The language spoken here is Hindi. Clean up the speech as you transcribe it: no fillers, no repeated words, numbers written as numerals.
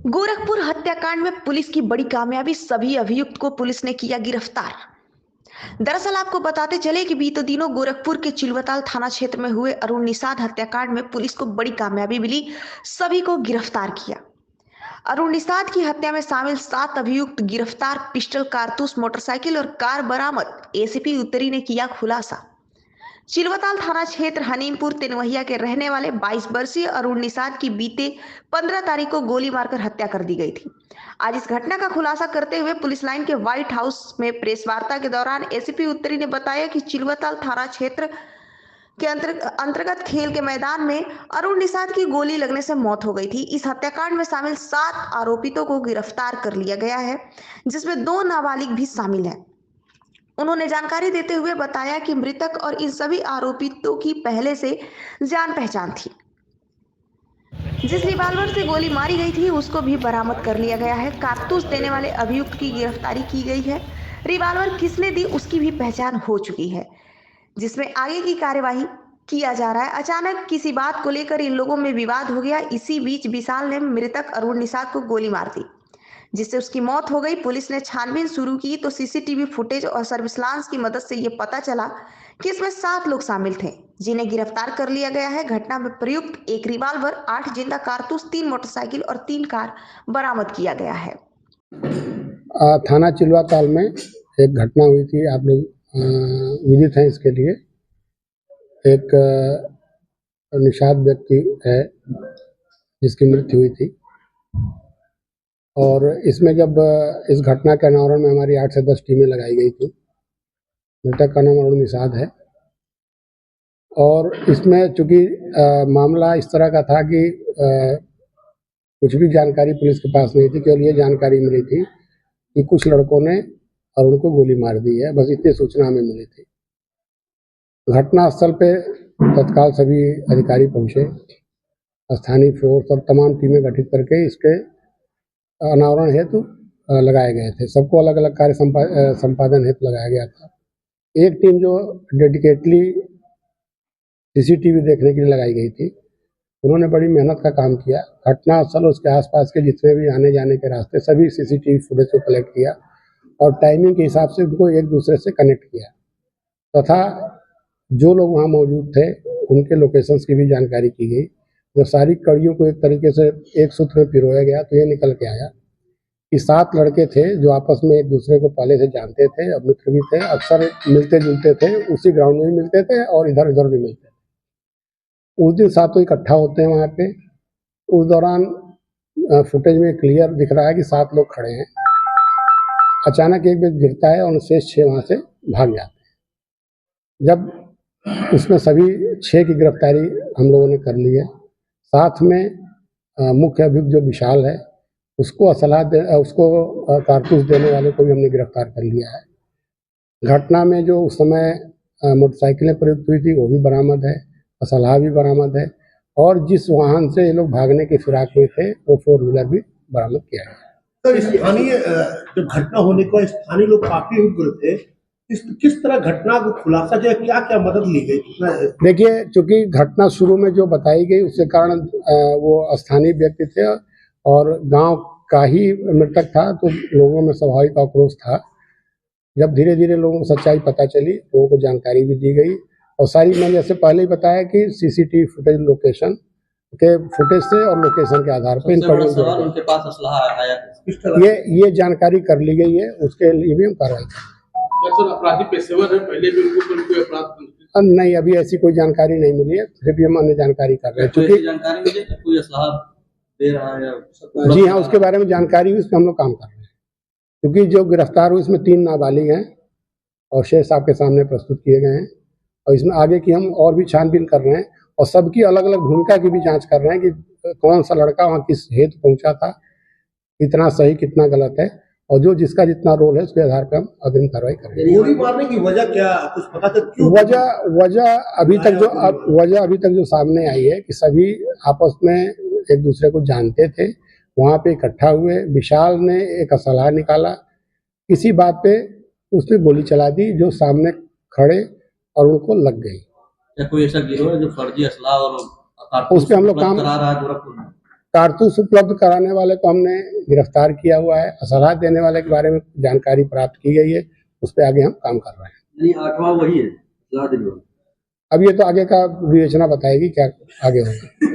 गोरखपुर हत्याकांड में पुलिस की बड़ी कामयाबी, सभी अभियुक्त को पुलिस ने किया गिरफ्तार। दरअसल आपको बताते चले कि बीते दिनों गोरखपुर के चिलवताल थाना क्षेत्र में हुए अरुण निषाद हत्याकांड में पुलिस को बड़ी कामयाबी मिली, सभी को गिरफ्तार किया। अरुण निषाद की हत्या में शामिल 7 अभियुक्त गिरफ्तार, पिस्टल, कारतूस, मोटरसाइकिल और कार बरामद, एसीपी उत्तरी ने किया खुलासा। चिलवताल थाना क्षेत्र हनीमपुर तिनवहिया के रहने वाले 22 वर्षीय अरुण निषाद की बीते 15 तारीख को गोली मारकर हत्या कर दी गई थी। आज इस घटना का खुलासा करते हुए पुलिस लाइन के व्हाइट हाउस में प्रेस वार्ता के दौरान एसीपी उत्तरी ने बताया कि चिलवताल थाना क्षेत्र के अंतर्गत खेल के मैदान में अरुण निषाद की गोली लगने से मौत हो गई थी। इस हत्याकांड में शामिल 7 आरोपितों को गिरफ्तार कर लिया गया है, जिसमें 2 नाबालिग भी शामिल हैं। उन्होंने जानकारी देते हुए बताया कि मृतक और इन सभी आरोपितों की पहले से जान पहचान थी। जिस रिवॉल्वर से गोली मारी गई थी उसको भी बरामद कर लिया गया है। कारतूस देने वाले अभियुक्त की गिरफ्तारी की गई है। रिवॉल्वर किसने दी उसकी भी पहचान हो चुकी है, जिसमें आगे की कार्यवाही किया जा रहा है। अचानक किसी बात को लेकर इन लोगों में विवाद हो गया। इसी बीच विशाल ने मृतक अरुण निषाद को गोली मार दी, जिससे उसकी मौत हो गई। पुलिस ने छानबीन शुरू की तो सीसीटीवी फुटेज और सर्विलांस की मदद से यह पता चला कि इसमें 7 लोग शामिल थे, जिन्हें गिरफ्तार कर लिया गया है। घटना में प्रयुक्त 1 रिवॉल्वर, 8 जिंदा कारतूस, 3 मोटरसाइकिल और 3 कार बरामद किया गया है। थाना चिलवताल में एक घटना हुई थी, आप लोग विदित हैं इसके लिए। एक निषाद व्यक्ति है जिसकी मृत्यु हुई थी, और इसमें जब इस घटना के अनावरण में हमारी 8 से 10 टीमें लगाई गई थी। मृतक का नाम अरुण निषाद है, और इसमें चूंकि मामला इस तरह का था कि कुछ भी जानकारी पुलिस के पास नहीं थी। केवल ये जानकारी मिली थी कि कुछ लड़कों ने अरुण को गोली मार दी है, बस इतनी सूचना हमें मिली थी। घटनास्थल पे तत्काल सभी अधिकारी पहुंचे, स्थानीय फोर्स और तमाम टीमें गठित करके इसके अनावरण हेतु लगाए गए थे। सबको अलग अलग कार्य संपादन हेतु लगाया गया था। एक टीम जो डेडिकेटली सीसीटीवी देखने के लिए लगाई गई थी, उन्होंने बड़ी मेहनत का काम किया। घटनास्थल उसके आसपास के जितने भी आने जाने के रास्ते सभी सीसीटीवी फुटेज को कलेक्ट किया और टाइमिंग के हिसाब से उनको एक दूसरे से कनेक्ट किया, तथा जो लोग वहाँ मौजूद थे उनके लोकेशंस की भी जानकारी की गई। जब सारी कड़ियों को एक तरीके से एक सूत्र में पिरोया गया तो ये निकल के आया कि 7 लड़के थे जो आपस में एक दूसरे को पहले से जानते थे और मित्र भी थे। अक्सर मिलते जुलते थे, उसी ग्राउंड में भी मिलते थे और इधर उधर भी मिलते थे। उस दिन सातों इकट्ठा होते हैं वहाँ पे। उस दौरान फुटेज में क्लियर दिख रहा है कि 7 लोग खड़े हैं। अचानक एक व्यक्ति गिरता है और शेष 6 वहाँ से भाग जाते हैं। जब उसमें सभी 6 की गिरफ्तारी हम लोगों ने कर ली है। साथ में मुख्य अभियुक्त जो विशाल है उसको कारतूस देने वाले को भी हमने गिरफ्तार कर लिया है। घटना में जो उस समय मोटरसाइकिलें प्रयुक्त हुई थी वो भी बरामद है, असलहा भी बरामद है, और जिस वाहन से ये लोग भागने की फिराक में थे वो 4 व्हीलर भी बरामद किया गया। तो स्थानीय जब घटना होने को स्थानीय लोग काफी उग्र थे, किस तरह घटना को खुलासा जो है, क्या क्या मदद ली गई? देखिए, चूंकि घटना शुरू में जो बताई गई उसके कारण वो स्थानीय व्यक्ति थे और गांव का ही मृतक था, तो लोगों में स्वाभाविक आक्रोश था। जब धीरे धीरे लोगों को सच्चाई पता चली, लोगों को जानकारी भी दी गई, और सारी मैंने जैसे पहले ही बताया कि सीसीटीवी फुटेज लोकेशन के फुटेज से और लोकेशन के आधार पर उनके पास असलहा आया, ये जानकारी कर ली गई है। उसके लिए भी हम कार्रवाई करेंगे। अपराधी पेशेवर है, पहले भी उनको अपराध नहीं, अभी ऐसी कोई जानकारी नहीं मिली है, फिर भी हम अन्य जानकारी कर रहे हैं। क्योंकि जानकारी मिली कोई असलहा दे रहा है या जी हाँ, उसके बारे में जानकारी हुई, उस पर हम लोग काम कर रहे हैं। क्योंकि जो गिरफ्तार हुई इसमें 3 नाबालिग हैं और शेष आपके सामने प्रस्तुत किए गए हैं, और इसमें आगे की हम और भी छानबीन कर रहे हैं और सबकी अलग अलग भूमिका की भी जांच कर रहे हैं कि कौन सा लड़का वहाँ किस हेतु पहुंचा था, कितना सही कितना गलत है, और जो जिसका जितना रोल है उसके आधार पर हम अग्रिम कार्रवाई करेंगे। गोली मारने की वजह क्या कुछ पता चल? वजह अभी तक जो सामने आई है कि सभी आपस में एक दूसरे को जानते थे, वहाँ पे इकट्ठा हुए। विशाल ने एक असलहा निकाला, किसी बात पे उसने गोली चला दी जो सामने खड़े और उनको लग गई। क्या कोई ऐसा गिरोह है जो फर्जी असलहा और उस पर हम लोग काम कारतूस उपलब्ध कराने वाले को हमने गिरफ्तार किया हुआ है। असलाह देने वाले के बारे में जानकारी प्राप्त की गई है, उस पर आगे हम काम कर रहे हैं। यानी 8वां वही है, सलाह देने वाला। अब ये तो आगे का विवेचना बताएगी क्या आगे होगा।